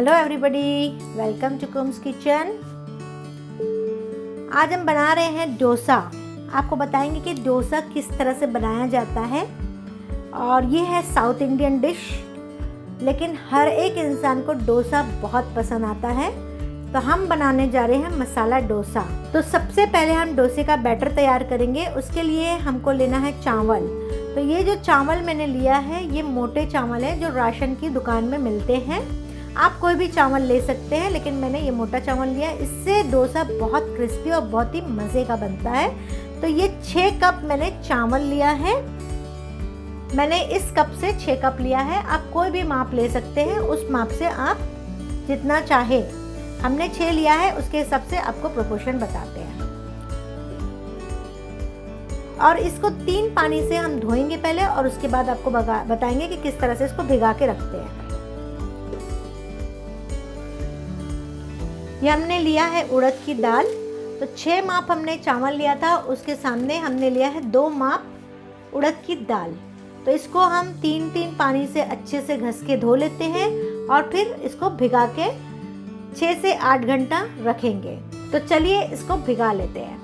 Hello everybody, welcome to कुम्स kitchen. आज हम बना रहे हैं डोसा। आपको बताएंगे कि डोसा किस तरह से बनाया जाता है। और ये है साउथ इंडियन डिश, लेकिन हर एक इंसान को डोसा बहुत पसंद आता है। तो हम बनाने जा रहे हैं मसाला डोसा। तो सबसे पहले हम डोसे का बैटर तैयार करेंगे। उसके लिए हमको लेना है चावल। तो ये जो चावल मैंने लिया है ये मोटे चावल है जो राशन की दुकान में मिलते हैं। आप कोई भी चावल ले सकते हैं, लेकिन मैंने ये मोटा चावल लिया है। इससे डोसा बहुत क्रिस्पी और बहुत ही मज़े का बनता है। तो ये 6 कप मैंने चावल लिया है। मैंने इस कप से 6 कप लिया है। आप कोई भी माप ले सकते हैं, उस माप से आप जितना चाहे। हमने 6 लिया है, उसके हिसाब से आपको प्रोपोर्शन बताते हैं। और इसको 3 पानी से हम धोएंगे पहले, और उसके बाद आपको बताएंगे कि किस तरह से इसको भिगा के रखते हैं। ये हमने लिया है उड़द की दाल। तो 6 माप हमने चावल लिया था, उसके सामने हमने लिया है 2 माप उड़द की दाल। तो इसको हम 3-3 पानी से अच्छे से घस के धो लेते हैं और फिर इसको भिगा के 6 से 8 घंटा रखेंगे। तो चलिए इसको भिगा लेते हैं।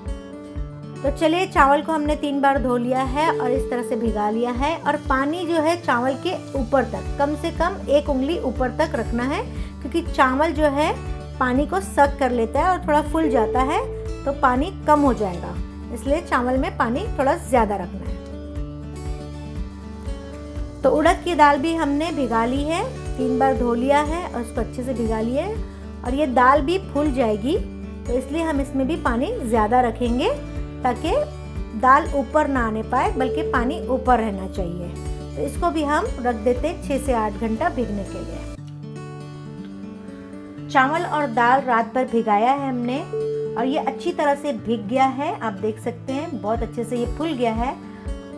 तो चलिए, चावल को हमने 3 बार धो लिया है और इस तरह से भिगा लिया है। और पानी जो है चावल के ऊपर तक, कम से कम 1 उंगली ऊपर तक रखना है, क्योंकि चावल जो है पानी को सक कर लेता है और थोड़ा फूल जाता है तो पानी कम हो जाएगा। इसलिए चावल में पानी थोड़ा ज़्यादा रखना है। तो उड़द की दाल भी हमने भिगा ली है, 3 बार धो लिया है और उसको अच्छे से भिगा लिया है। और ये दाल भी फूल जाएगी, तो इसलिए हम इसमें भी पानी ज़्यादा रखेंगे ताकि दाल ऊपर ना आने पाए, बल्कि पानी ऊपर रहना चाहिए। तो इसको भी हम रख देते हैं 6 से 8 घंटा भीगने के लिए। चावल और दाल रात भर भिगाया है हमने, और ये अच्छी तरह से भीग गया है। आप देख सकते हैं बहुत अच्छे से ये फूल गया है।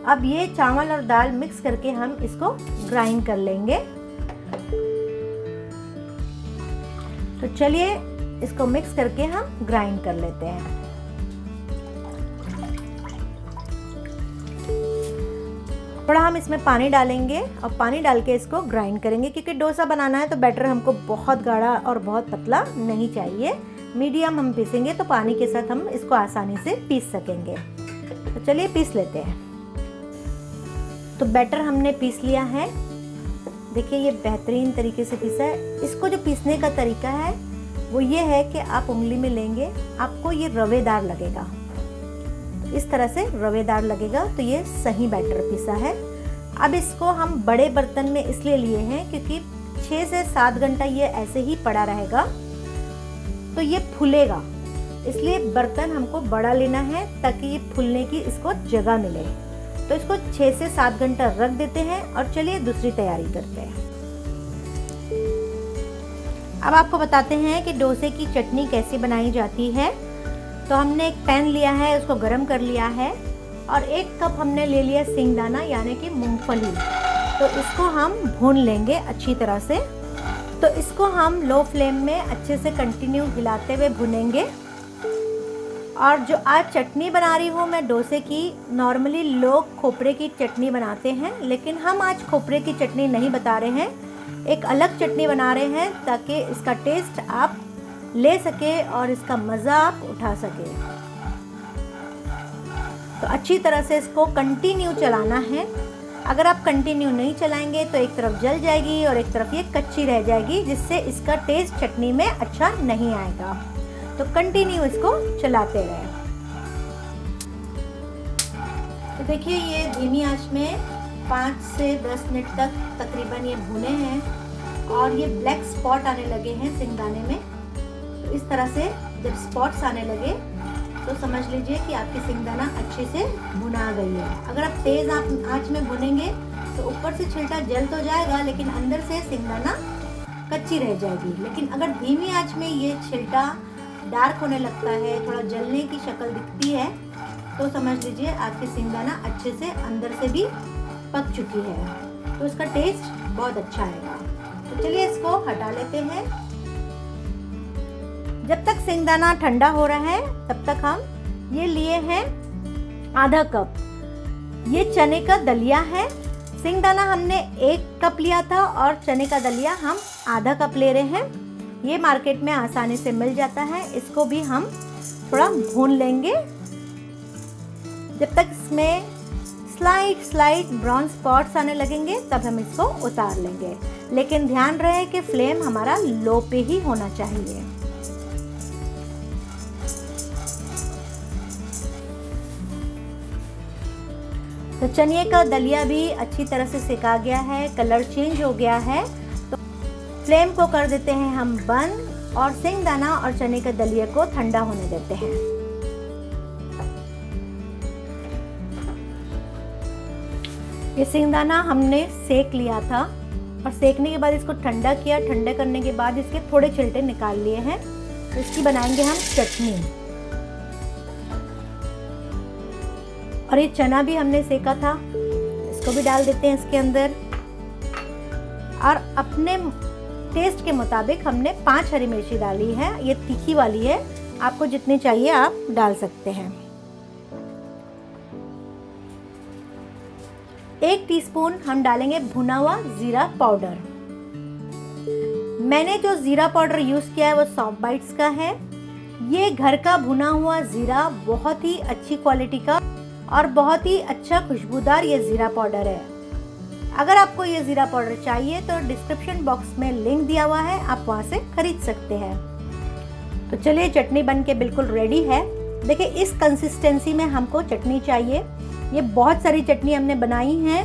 अब ये चावल और दाल मिक्स करके हम इसको ग्राइंड कर लेंगे। तो चलिए इसको मिक्स करके हम ग्राइंड कर लेते हैं। थोड़ा हम इसमें पानी डालेंगे और पानी डाल के इसको ग्राइंड करेंगे, क्योंकि डोसा बनाना है तो बैटर हमको बहुत गाढ़ा और बहुत पतला नहीं चाहिए। मीडियम हम पीसेंगे तो पानी के साथ हम इसको आसानी से पीस सकेंगे। तो चलिए पीस लेते हैं। तो बैटर हमने पीस लिया है। देखिए ये बेहतरीन तरीके से पीसा है। इसको जो पीसने का तरीका है वो ये है कि आप उंगली में लेंगे, आपको ये रवेदार लगेगा। इस तरह से रवेदार लगेगा तो ये सही बैटर पीसा है। अब इसको हम बड़े बर्तन में इसलिए लिए हैं क्योंकि 6 से 7 घंटा ये ऐसे ही पड़ा रहेगा तो ये फूलेगा। इसलिए बर्तन हमको बड़ा लेना है ताकि ये फूलने की इसको जगह मिले। तो इसको 6 से 7 घंटा रख देते हैं और चलिए दूसरी तैयारी करते हैं। अब आपको बताते हैं कि डोसे की चटनी कैसे बनाई जाती है। तो हमने एक पैन लिया है, उसको गरम कर लिया है, और 1 कप हमने ले लिया सिंगदाना यानी कि मूंगफली। तो इसको हम भून लेंगे अच्छी तरह से। तो इसको हम लो फ्लेम में अच्छे से कंटिन्यू हिलाते हुए भुनेंगे। और जो आज चटनी बना रही हूँ मैं डोसे की, नॉर्मली लोग खोपरे की चटनी बनाते हैं, लेकिन हम आज खोपरे की चटनी नहीं बता रहे हैं, एक अलग चटनी बना रहे हैं ताकि इसका टेस्ट आप ले सके और इसका मज़ा आप उठा सके। तो अच्छी तरह से इसको कंटिन्यू चलाना है। अगर आप कंटिन्यू नहीं चलाएंगे तो एक तरफ जल जाएगी और एक तरफ ये कच्ची रह जाएगी, जिससे इसका टेस्ट चटनी में अच्छा नहीं आएगा। तो कंटिन्यू इसको चलाते रहें। तो देखिए ये धीमी आंच में 5 से 10 मिनट तक तकरीबन ये भुने हैं और ये ब्लैक स्पॉट आने लगे हैं सिंगदाने में। तो इस तरह से जब स्पॉट्स आने लगे तो समझ लीजिए कि आपकी सिंगदाना अच्छे से भुना गई है। अगर आप तेज़ आंच में भुनेंगे तो ऊपर से छिलटा जल तो जाएगा, लेकिन अंदर से सिंगदाना कच्ची रह जाएगी। लेकिन अगर धीमी आंच में ये छिलटा डार्क होने लगता है, थोड़ा जलने की शक्ल दिखती है, तो समझ लीजिए आपकी सिंगदाना अच्छे से अंदर से भी पक चुकी है। तो इसका टेस्ट बहुत अच्छा आएगा। तो चलिए इसको हटा लेते हैं। जब तक सिंगदाना ठंडा हो रहा है तब तक हम ये लिए हैं आधा कप, ये चने का दलिया है। सिंगदाना हमने 1 कप लिया था और चने का दलिया हम आधा कप ले रहे हैं। ये मार्केट में आसानी से मिल जाता है। इसको भी हम थोड़ा भून लेंगे जब तक इसमें स्लाइट ब्राउन स्पॉट्स आने लगेंगे, तब हम इसको उतार लेंगे। लेकिन ध्यान रहे कि फ्लेम हमारा लो पे ही होना चाहिए। तो चने का दलिया भी अच्छी तरह से सिका गया है, कलर चेंज हो गया है। तो फ्लेम को कर देते हैं हम बंद और सिंगदाना और चने के दलिया को ठंडा होने देते हैं। ये सिंगदाना हमने सेक लिया था और सेकने के बाद इसको ठंडा किया। ठंडा करने के बाद इसके थोड़े छिलटे निकाल लिए हैं। तो इसकी बनाएंगे हम चटनी। और ये चना भी हमने सेका था, इसको भी डाल देते हैं इसके अंदर। और अपने टेस्ट के मुताबिक हमने 5 हरी मिर्ची डाली है। ये तीखी वाली है, आपको जितनी चाहिए आप डाल सकते हैं। 1 टीस्पून हम डालेंगे भुना हुआ जीरा पाउडर। मैंने जो जीरा पाउडर यूज किया है वो सॉफ्ट बाइट्स का है। ये घर का भुना हुआ जीरा बहुत ही अच्छी क्वालिटी का और बहुत ही अच्छा खुशबूदार ये जीरा पाउडर है। अगर आपको ये जीरा पाउडर चाहिए तो डिस्क्रिप्शन बॉक्स में लिंक दिया हुआ है, आप वहां से खरीद सकते हैं। तो चलिए, चटनी बन के बिल्कुल रेडी है। देखिए, इस कंसिस्टेंसी में हमको चटनी चाहिए। ये बहुत सारी चटनी हमने बनाई है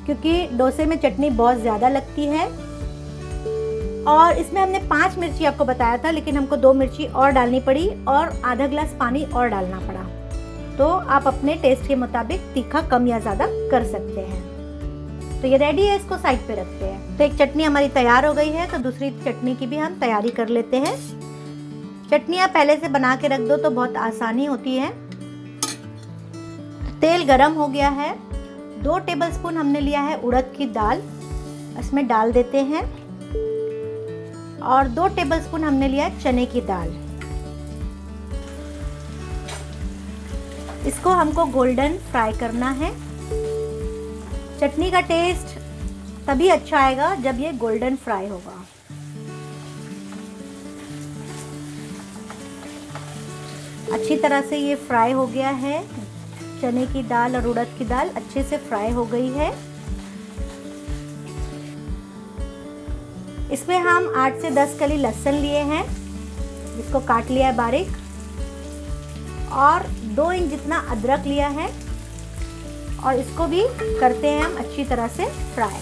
क्योंकि डोसे में चटनी बहुत ज़्यादा लगती है। और इसमें हमने 5 मिर्ची आपको बताया था, लेकिन हमको 2 मिर्ची और डालनी पड़ी और आधा गिलास पानी और डालना पड़ा। तो आप अपने टेस्ट के मुताबिक तीखा कम या ज़्यादा कर सकते हैं। तो ये रेडी है, इसको साइड पे रखते हैं। तो एक चटनी हमारी तैयार हो गई है, तो दूसरी चटनी की भी हम तैयारी कर लेते हैं। चटनियाँ पहले से बना के रख दो तो बहुत आसानी होती है। तेल गरम हो गया है। 2 टेबलस्पून हमने लिया है उड़द की दाल, इसमें डाल देते हैं। और 2 टेबलस्पून हमने लिया है चने की दाल। इसको हमको गोल्डन फ्राई करना है। चटनी का टेस्ट तभी अच्छा आएगा जब ये गोल्डन फ्राई होगा। अच्छी तरह से ये फ्राई हो गया है। चने की दाल और उड़द की दाल अच्छे से फ्राई हो गई है। इसमें हम 8 से 10 कली लहसुन लिए हैं, जिसको काट लिया है बारीक। और 2 इंच जितना अदरक लिया है और इसको भी करते हैं हम अच्छी तरह से फ्राई।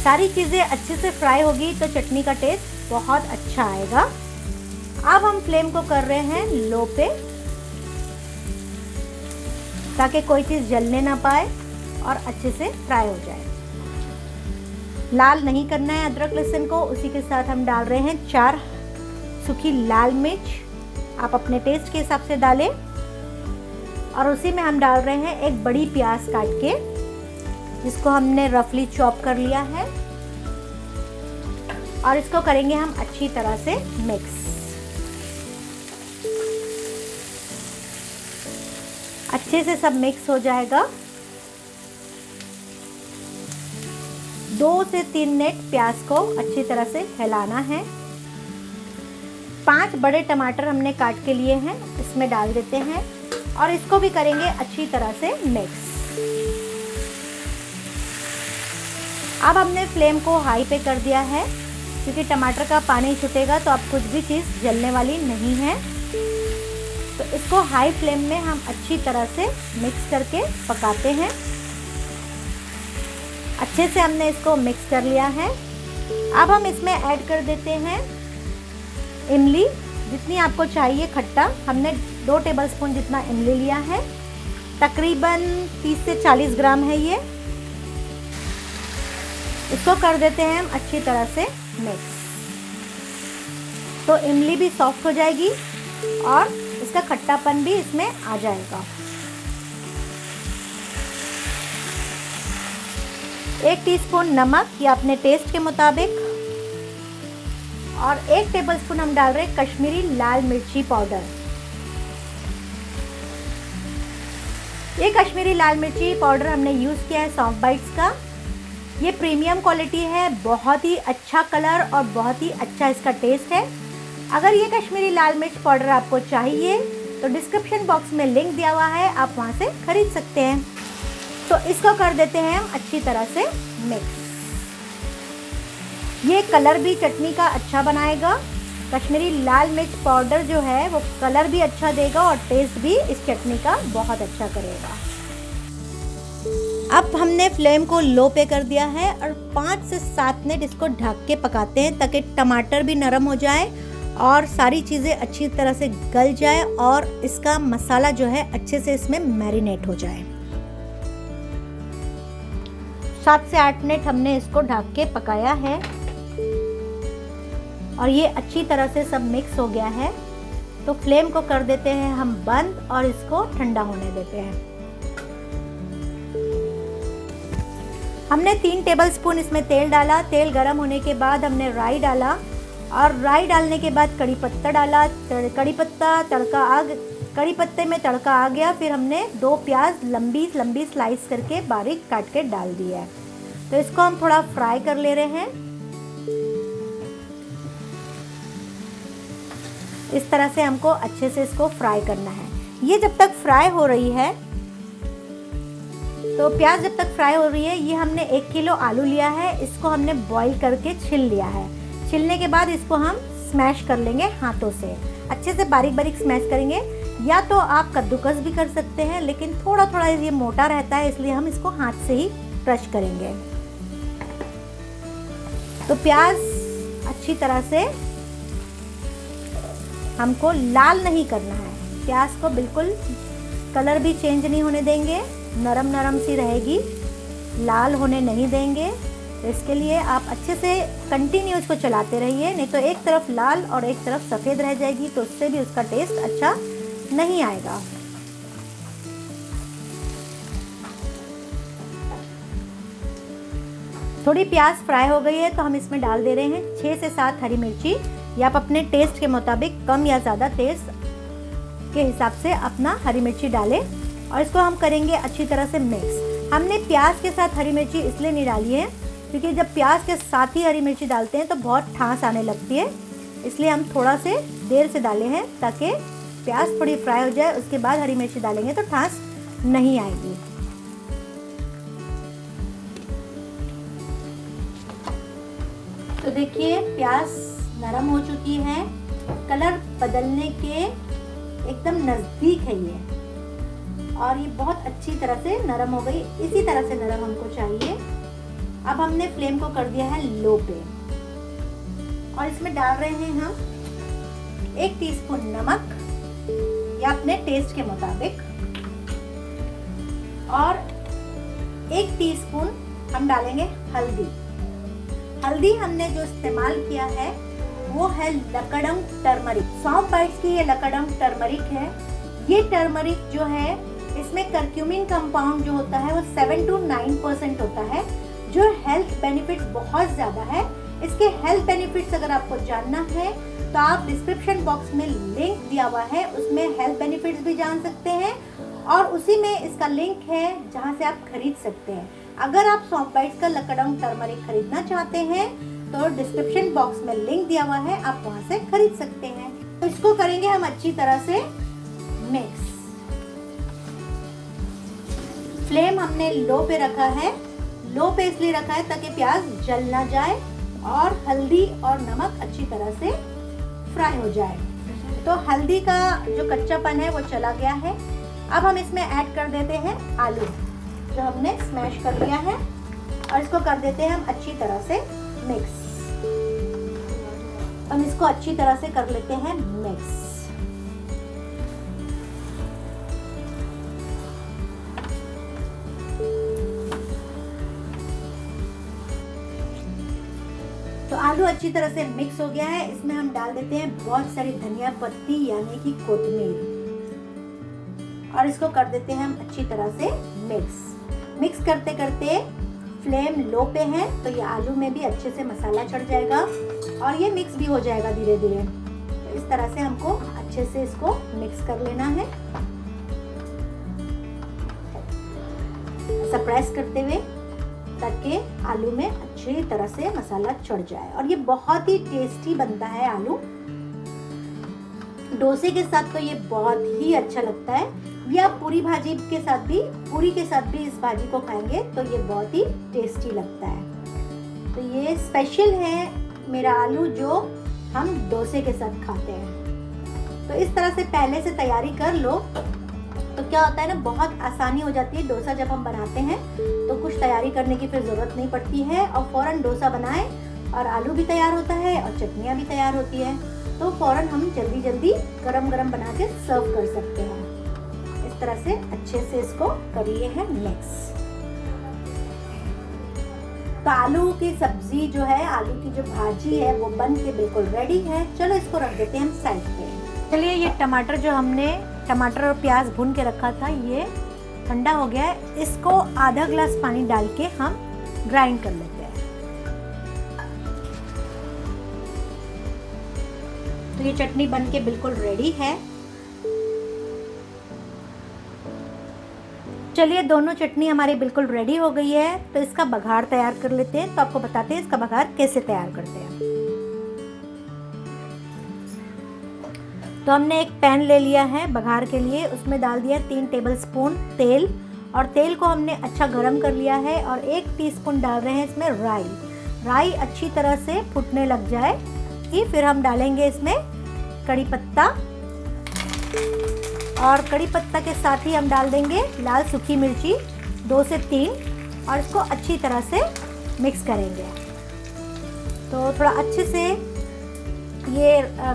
सारी चीज़ें अच्छे से फ्राई होगी तो चटनी का टेस्ट बहुत अच्छा आएगा। अब हम फ्लेम को कर रहे हैं लो पे, ताकि कोई चीज़ जलने ना पाए और अच्छे से फ्राई हो जाए। लाल नहीं करना है अदरक लहसुन को। उसी के साथ हम डाल रहे हैं 4 सूखी लाल मिर्च, आप अपने टेस्ट के हिसाब से डालें। और उसी में हम डाल रहे हैं एक बड़ी प्याज काट के, जिसको हमने रफली चॉप कर लिया है। और इसको करेंगे हम अच्छी तरह से मिक्स। अच्छे से सब मिक्स हो जाएगा। 2 से 3 मिनट प्याज को अच्छी तरह से हिलाना है। 5 बड़े टमाटर हमने काट के लिए हैं, इसमें डाल देते हैं और इसको भी करेंगे अच्छी तरह से मिक्स। अब हमने फ्लेम को हाई पे कर दिया है, क्योंकि टमाटर का पानी छूटेगा तो अब कुछ भी चीज़ जलने वाली नहीं है। तो इसको हाई फ्लेम में हम अच्छी तरह से मिक्स करके पकाते हैं। अच्छे से हमने इसको मिक्स कर लिया है। अब हम इसमें ऐड कर देते हैं इमली, जितनी आपको चाहिए खट्टा। हमने 2 टेबलस्पून जितना इमली लिया है, तकरीबन 30 से 40 ग्राम है ये। इसको कर देते हैं हम अच्छी तरह से मिक्स। तो इमली भी सॉफ्ट हो जाएगी और इसका खट्टापन भी इसमें आ जाएगा। 1 टीस्पून नमक या अपने टेस्ट के मुताबिक, और 1 टेबलस्पून हम डाल रहे हैं कश्मीरी लाल मिर्ची पाउडर। ये कश्मीरी लाल मिर्ची पाउडर हमने यूज़ किया है सॉफ्ट बाइट्स का। ये प्रीमियम क्वालिटी है, बहुत ही अच्छा कलर और बहुत ही अच्छा इसका टेस्ट है। अगर ये कश्मीरी लाल मिर्च पाउडर आपको चाहिए तो डिस्क्रिप्शन बॉक्स में लिंक दिया हुआ है, आप वहाँ से खरीद सकते हैं। तो इसको कर देते हैं हम अच्छी तरह से मिक्स। ये कलर भी चटनी का अच्छा बनाएगा। कश्मीरी लाल मिर्च पाउडर जो है वो कलर भी अच्छा देगा और टेस्ट भी इस चटनी का बहुत अच्छा करेगा। अब हमने फ्लेम को लो पे कर दिया है और 5 से 7 मिनट इसको ढक के पकाते हैं ताकि टमाटर भी नरम हो जाए और सारी चीज़ें अच्छी तरह से गल जाए और इसका मसाला जो है अच्छे से इसमें मैरिनेट हो जाए। 7 से 8 मिनट हमने इसको ढक के पकाया है और ये अच्छी तरह से सब मिक्स हो गया है। तो फ्लेम को कर देते हैं हम बंद और इसको ठंडा होने देते हैं। हमने 3 टेबलस्पून इसमें तेल डाला। तेल गर्म होने के बाद हमने राई डाला और राई डालने के बाद कड़ी पत्ता डाला। कड़ी पत्ते में तड़का आ गया। फिर हमने 2 प्याज लंबी लंबी स्लाइस करके बारीक काट के डाल दिया है। तो इसको हम थोड़ा फ्राई कर ले रहे हैं। इस तरह से हमको अच्छे से इसको फ्राई करना है। ये जब तक फ्राई हो रही है, तो प्याज जब तक फ्राई हो रही है, ये हमने 1 किलो आलू लिया है। इसको हमने बॉईल करके छिल लिया है। छिलने के बाद इसको हम स्मैश कर लेंगे हाथों से, अच्छे से बारीक बारीक स्मैश करेंगे। या तो आप कद्दूकस भी कर सकते हैं, लेकिन थोड़ा थोड़ा ये मोटा रहता है इसलिए हम इसको हाथ से ही क्रश करेंगे। तो प्याज अच्छी तरह से हमको लाल नहीं करना है। प्याज को बिल्कुल कलर भी चेंज नहीं होने देंगे, नरम नरम सी रहेगी, लाल होने नहीं देंगे। तो इसके लिए आप अच्छे से कंटिन्यू इसको चलाते रहिए, नहीं तो एक तरफ लाल और एक तरफ सफ़ेद रह जाएगी तो उससे भी उसका टेस्ट अच्छा नहीं आएगा। थोड़ी प्याज फ्राई हो गई है तो हम इसमें डाल दे रहे हैं 6 से 7 हरी मिर्ची। या आप अपने टेस्ट के मुताबिक कम या ज़्यादा टेस्ट के हिसाब से अपना हरी मिर्ची डालें और इसको हम करेंगे अच्छी तरह से मिक्स। हमने प्याज के साथ हरी मिर्ची इसलिए नहीं डाली है क्योंकि जब प्याज के साथ ही हरी मिर्ची डालते हैं तो बहुत ठास आने लगती है, इसलिए हम थोड़ा से देर से डाले हैं ताकि प्याज थोड़ी फ्राई हो जाए। उसके बाद हरी मिर्ची डालेंगे तो ठास नहीं आएगी। तो देखिए प्याज नरम हो चुकी है, कलर बदलने के एकदम नज़दीक है ये, और ये बहुत अच्छी तरह से नरम हो गई। इसी तरह से नरम हमको चाहिए। अब हमने फ्लेम को कर दिया है लो पे और इसमें डाल रहे हैं हम 1 टीस्पून नमक या अपने टेस्ट के मुताबिक, और 1 टीस्पून हम डालेंगे हल्दी। हल्दी हमने जो इस्तेमाल किया है वो है लकडंग टर्मरिक। सौंफ बाइट्स की ये लकडंग टर्मरिक है। ये टर्मरिक जो है इसमें करक्यूमिन कंपाउंड जो होता है वो 7 to 9% होता है, जो हेल्थ बेनिफिट्स बहुत ज़्यादा है। इसके हेल्थ बेनिफिट्स अगर आपको जानना है तो आप डिस्क्रिप्शन बॉक्स में लिंक दिया हुआ है, उसमें हेल्थ बेनिफिट्स भी जान सकते हैं और उसी में इसका लिंक है जहाँ से आप खरीद सकते हैं। अगर आप सौंफ बाइट्स का लकडंग टर्मरिक खरीदना चाहते हैं तो डिस्क्रिप्शन बॉक्स में लिंक दिया हुआ है, आप वहाँ से खरीद सकते हैं। तो इसको करेंगे हम अच्छी तरह से मिक्स। फ्लेम हमने लो पे रखा है। लो पे इसलिए रखा है ताकि प्याज जल ना जाए और हल्दी और नमक अच्छी तरह से फ्राई हो जाए। तो हल्दी का जो कच्चापन है वो चला गया है। अब हम इसमें ऐड कर देते हैं आलू जो हमने स्मैश कर लिया है और इसको कर देते हैं हम अच्छी तरह से मिक्स। हम इसको अच्छी तरह से कर लेते हैं मिक्स। तो आलू अच्छी तरह से मिक्स हो गया है। इसमें हम डाल देते हैं बहुत सारी धनिया पत्ती यानी कि कोथिमीर और इसको कर देते हैं हम अच्छी तरह से मिक्स। मिक्स करते करते फ्लेम लो पे है तो ये आलू में भी अच्छे से मसाला चढ़ जाएगा और ये मिक्स भी हो जाएगा धीरे धीरे। तो इस तरह से हमको अच्छे से इसको मिक्स कर लेना है, ऐसा प्रेस करते हुए। ताकि आलू में अच्छी तरह से मसाला चढ़ जाए। और ये बहुत ही टेस्टी बनता है आलू डोसे के साथ, तो ये बहुत ही अच्छा लगता है। या पूरी भाजी के साथ भी, पूरी के साथ भी इस भाजी को खाएंगे तो ये बहुत ही टेस्टी लगता है। तो ये स्पेशल है मेरा आलू जो हम डोसे के साथ खाते हैं। तो इस तरह से पहले से तैयारी कर लो तो क्या होता है ना, बहुत आसानी हो जाती है। डोसा जब हम बनाते हैं तो कुछ तैयारी करने की फिर ज़रूरत नहीं पड़ती है और फ़ौरन डोसा बनाएं और आलू भी तैयार होता है और चटनियाँ भी तैयार होती है। तो फ़ौरन हम जल्दी जल्दी गरम गरम बना के सर्व कर सकते हैं। इस तरह से अच्छे से इसको करिए है मिक्स। तो आलू की सब्जी जो है, आलू की जो भाजी है वो बन के बिल्कुल रेडी है। चलो इसको रख देते हैं हम साइड पे। चलिए ये टमाटर जो हमने टमाटर और प्याज भून के रखा था ये ठंडा हो गया है। इसको आधा ग्लास पानी डाल के हम ग्राइंड कर लेते हैं। तो ये चटनी बन के बिल्कुल रेडी है। चलिए दोनों चटनी हमारी बिल्कुल रेडी हो गई है, तो इसका बघार तैयार कर लेते हैं। तो आपको बताते हैं इसका बघार कैसे तैयार करते हैं। तो हमने एक पैन ले लिया है बघार के लिए, उसमें डाल दिया 3 टेबलस्पून तेल और तेल को हमने अच्छा गरम कर लिया है। और 1 टीस्पून डाल रहे हैं इसमें राई। राई अच्छी तरह से फूटने लग जाए कि फिर हम डालेंगे इसमें कड़ी पत्ता और कड़ी पत्ता के साथ ही हम डाल देंगे लाल सूखी मिर्ची 2 से 3 और इसको अच्छी तरह से मिक्स करेंगे। तो थोड़ा अच्छे से ये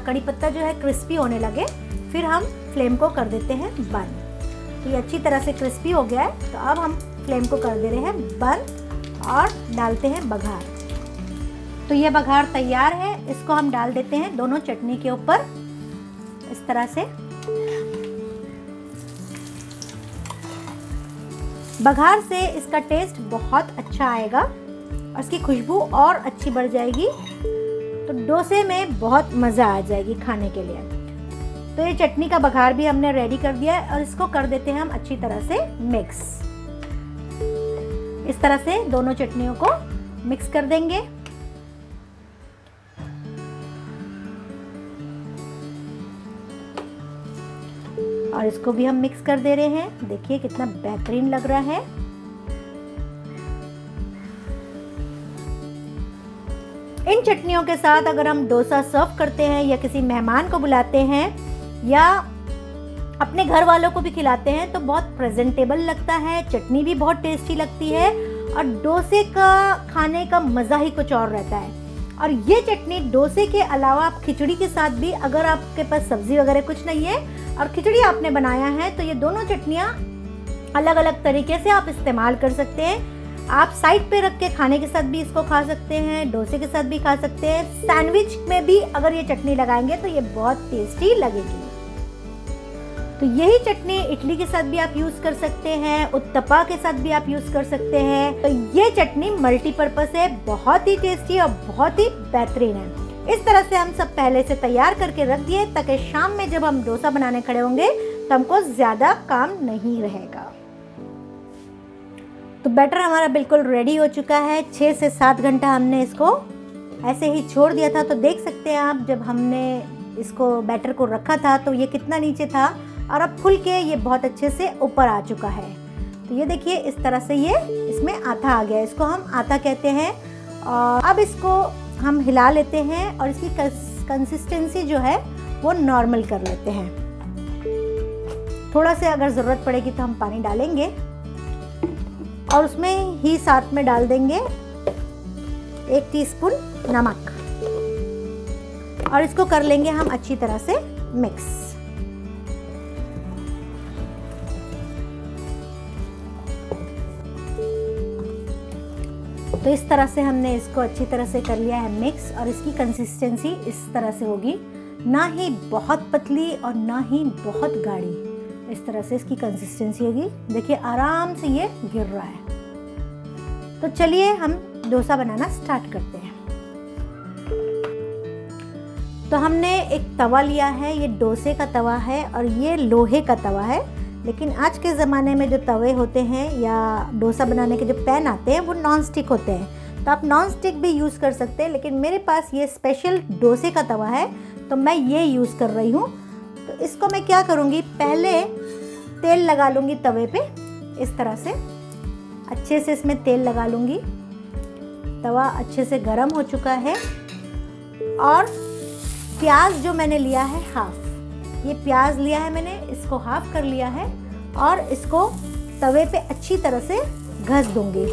कड़ी पत्ता जो है क्रिस्पी होने लगे फिर हम फ्लेम को कर देते हैं बंद। तो ये अच्छी तरह से क्रिस्पी हो गया है, तो अब हम फ्लेम को कर दे रहे हैं बंद और डालते हैं बघार। तो ये बघार तैयार है, इसको हम डाल देते हैं दोनों चटनी के ऊपर इस तरह से। बघार से इसका टेस्ट बहुत अच्छा आएगा और इसकी खुशबू और अच्छी बढ़ जाएगी, तो डोसे में बहुत मज़ा आ जाएगी खाने के लिए। तो ये चटनी का बघार भी हमने रेडी कर दिया है और इसको कर देते हैं हम अच्छी तरह से मिक्स। इस तरह से दोनों चटनियों को मिक्स कर देंगे। और इसको भी हम मिक्स कर दे रहे हैं। देखिए कितना बेहतरीन लग रहा है। इन चटनियों के साथ अगर हम डोसा सर्व करते हैं या किसी मेहमान को बुलाते हैं या अपने घर वालों को भी खिलाते हैं तो बहुत प्रेजेंटेबल लगता है, चटनी भी बहुत टेस्टी लगती है और डोसे का खाने का मज़ा ही कुछ और रहता है। और ये चटनी डोसे के अलावा आप खिचड़ी के साथ भी, अगर आपके पास सब्जी वगैरह कुछ नहीं है और खिचड़ी आपने बनाया है, तो ये दोनों चटनियाँ अलग अलग तरीके से आप इस्तेमाल कर सकते हैं। आप साइड पे रख के खाने के साथ भी इसको खा सकते हैं, डोसे के साथ भी खा सकते हैं, सैंडविच में भी अगर ये चटनी लगाएंगे तो ये बहुत टेस्टी लगेगी। तो यही चटनी इडली के साथ भी आप यूज़ कर सकते हैं, उत्तपा के साथ भी आप यूज़ कर सकते हैं। तो ये चटनी मल्टीपर्पज़ है, बहुत ही टेस्टी और बहुत ही बेहतरीन है। इस तरह से हम सब पहले से तैयार करके रख दिए ताकि शाम में जब हम डोसा बनाने खड़े होंगे तो हमको ज़्यादा काम नहीं रहेगा। तो बैटर हमारा बिल्कुल रेडी हो चुका है। 6 से 7 घंटा हमने इसको ऐसे ही छोड़ दिया था। तो देख सकते हैं आप, जब हमने इसको बैटर को रखा था तो ये कितना नीचे था और अब फुल के ये बहुत अच्छे से ऊपर आ चुका है। तो ये देखिए इस तरह से ये इसमें आटा आ गया, इसको हम आटा कहते हैं। और अब इसको हम हिला लेते हैं और इसकी कंसिस्टेंसी जो है वो नॉर्मल कर लेते हैं। थोड़ा से अगर ज़रूरत पड़ेगी तो हम पानी डालेंगे और उसमें ही साथ में डाल देंगे 1 टीस्पून नमक और इसको कर लेंगे हम अच्छी तरह से मिक्स। तो इस तरह से हमने इसको अच्छी तरह से कर लिया है मिक्स और इसकी कंसिस्टेंसी इस तरह से होगी, ना ही बहुत पतली और ना ही बहुत गाढ़ी। इस तरह से इसकी कंसिस्टेंसी होगी। देखिए आराम से ये गिर रहा है। तो चलिए हम डोसा बनाना स्टार्ट करते हैं। तो हमने एक तवा लिया है, ये डोसे का तवा है और ये लोहे का तवा है। लेकिन आज के ज़माने में जो तवे होते हैं या डोसा बनाने के जो पैन आते हैं वो नॉन स्टिक होते हैं, तो आप नॉन स्टिक भी यूज़ कर सकते हैं, लेकिन मेरे पास ये स्पेशल डोसे का तवा है तो मैं ये यूज़ कर रही हूँ। तो इसको मैं क्या करूँगी, पहले तेल लगा लूँगी तवे पे, इस तरह से अच्छे से इसमें तेल लगा लूँगी। तवा अच्छे से गर्म हो चुका है और प्याज जो मैंने लिया है हाफ, ये प्याज लिया है मैंने, इसको हाफ कर लिया है और इसको तवे पे अच्छी तरह से घस दूँगी।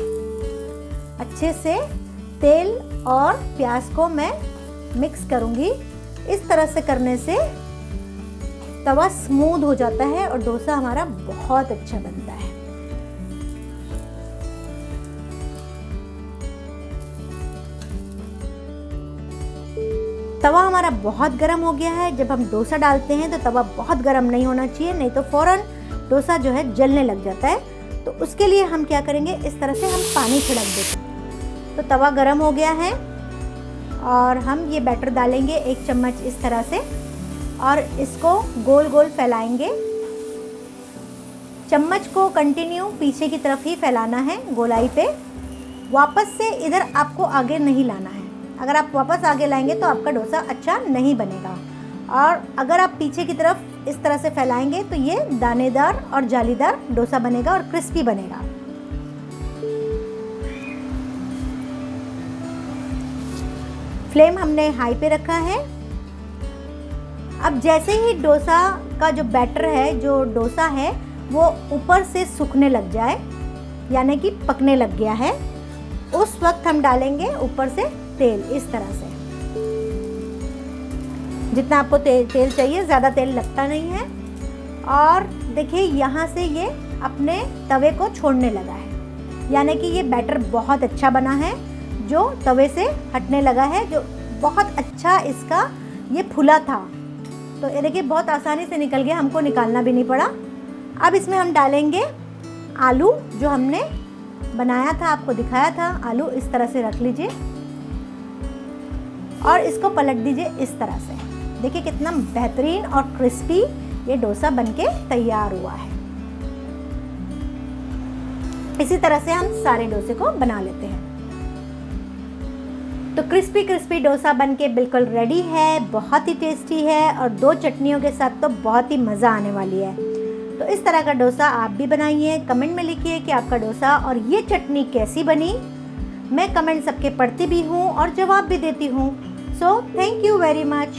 अच्छे से तेल और प्याज को मैं मिक्स करूँगी। इस तरह से करने से तवा स्मूथ हो जाता है और डोसा हमारा बहुत अच्छा बनता है। तवा हमारा बहुत गर्म हो गया है। जब हम डोसा डालते हैं तो तवा बहुत गर्म नहीं होना चाहिए, नहीं तो फ़ौरन डोसा जो है जलने लग जाता है। तो उसके लिए हम क्या करेंगे, इस तरह से हम पानी छिड़क देते हैं। तो तवा गर्म हो गया है और हम ये बैटर डालेंगे 1 चम्मच इस तरह से और इसको गोल गोल फैलाएंगे। चम्मच को कंटिन्यू पीछे की तरफ ही फैलाना है गोलाई पे। वापस से इधर आपको आगे नहीं लाना है। अगर आप वापस आगे लाएंगे तो आपका डोसा अच्छा नहीं बनेगा, और अगर आप पीछे की तरफ इस तरह से फैलाएंगे तो ये दानेदार और जालीदार डोसा बनेगा और क्रिस्पी बनेगा। फ्लेम हमने हाई पे रखा है। अब जैसे ही डोसा का जो बैटर है, जो डोसा है, वो ऊपर से सूखने लग जाए, यानी कि पकने लग गया है, उस वक्त हम डालेंगे ऊपर से तेल। इस तरह से जितना आपको तेल चाहिए, ज़्यादा तेल लगता नहीं है। और देखिए यहाँ से ये अपने तवे को छोड़ने लगा है, यानी कि ये बैटर बहुत अच्छा बना है, जो तवे से हटने लगा है, जो बहुत अच्छा इसका ये फूला था। तो ये देखिए बहुत आसानी से निकल गया, हमको निकालना भी नहीं पड़ा। अब इसमें हम डालेंगे आलू, जो हमने बनाया था, आपको दिखाया था। आलू इस तरह से रख लीजिए और इसको पलट दीजिए इस तरह से। देखिए कितना बेहतरीन और क्रिस्पी ये डोसा बनके तैयार हुआ है। इसी तरह से हम सारे डोसे को बना लेते हैं। तो क्रिस्पी क्रिस्पी डोसा बनके बिल्कुल रेडी है, बहुत ही टेस्टी है और 2 चटनियों के साथ तो बहुत ही मज़ा आने वाली है। तो इस तरह का डोसा आप भी बनाइए। कमेंट में लिखिए कि आपका डोसा और ये चटनी कैसी बनी। मैं कमेंट सबके पढ़ती भी हूँ और जवाब भी देती हूँ। So thank you very much.